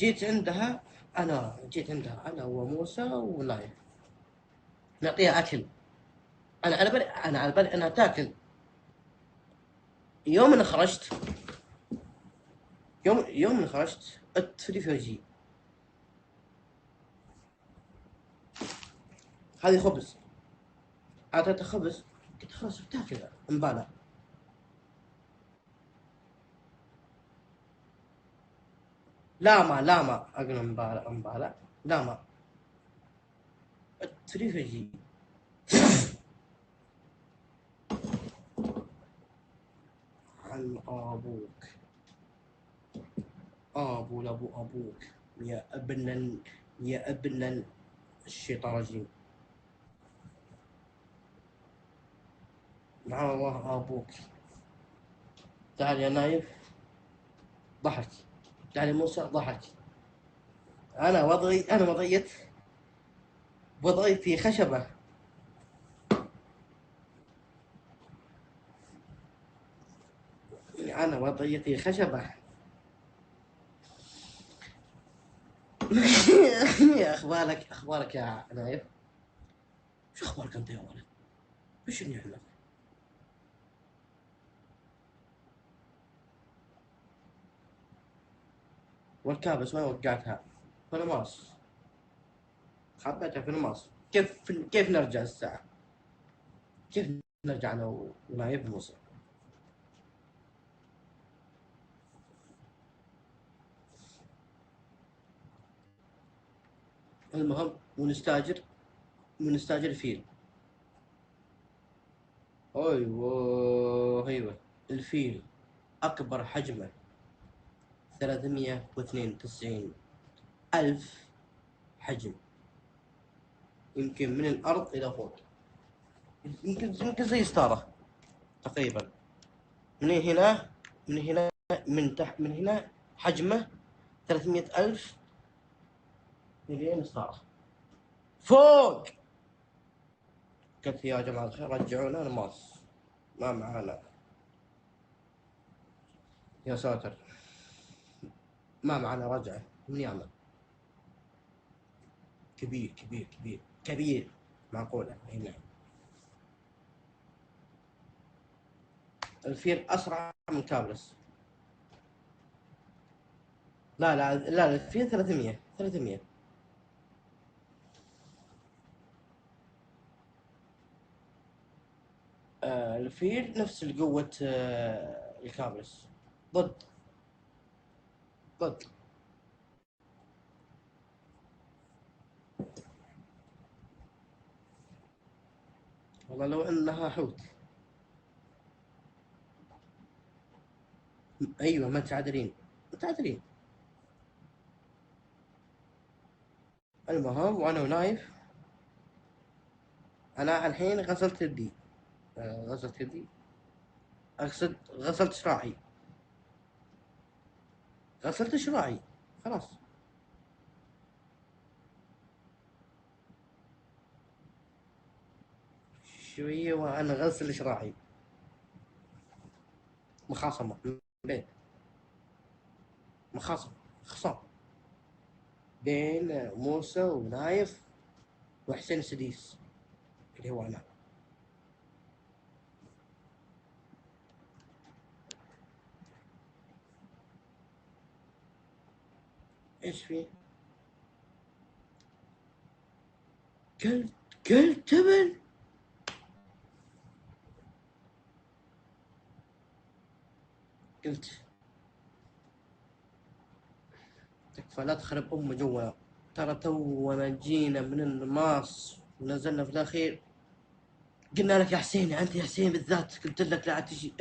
جيت عندها انا وموسى ونايف نعطيها اكل. انا على بالي انها تاكل. يوم انا خرجت يوم انا خرجت اتفري في وجهي. هذه خبز. اعطيتها خبز. قلت خلاص بتاكل مبالغ. لا ما اقول مبالغ. لا ما اتفري في وجهي. عن ابوك. ابوك يا ابن الشيطان الرجيم. مع الله ابوك. تعال يا نايف. ضحك. تعال يا موسى. ضحك. انا وضعي في خشبه. انا وضعيتي خشبه. اخبارك يا نايف. شو اخبارك انت يا ولد؟ وش النعمه؟ والكابس وين وقعتها؟ في الماس. خبيتها في الماس. كيف نرجع الساعه؟ كيف نرجع انا ونايف موسى؟ المهم ونستاجر فيل. ايوه الفيل اكبر حجمه 392 ألف حجم. يمكن من الأرض إلى فوق. يمكن زي ستارة تقريبا. من هنا من هنا من تحت من هنا حجمه 300 ألف مليون ستارة فوق. قلت يا جماعة الخير رجعونا الماس. ما معانا. يا ساتر. ما معانا رجعة من يعمل. كبير معقولة هنا. الفيل أسرع من كابرس. لا الفيل 300. الفيل نفس القوة الكابرس. ضد. ضد. والله لو انها حوت. ايوه متعادلين. المهم وانا ونايف. انا الحين غسلت يدي. اقصد غسلت شراعي. خلاص. شوية وانا غسل شراعي. مخاصمة من بين. خصام بين موسى ونايف وحسين السديس اللي هو انا. ايش فيه؟ كلت تبن. قلت تكفى لا تخرب امه جوا. ترى تونا جينا من الماس ونزلنا في الاخير. قلنا لك يا حسين، انت يا حسين بالذات قلت لك لا تجي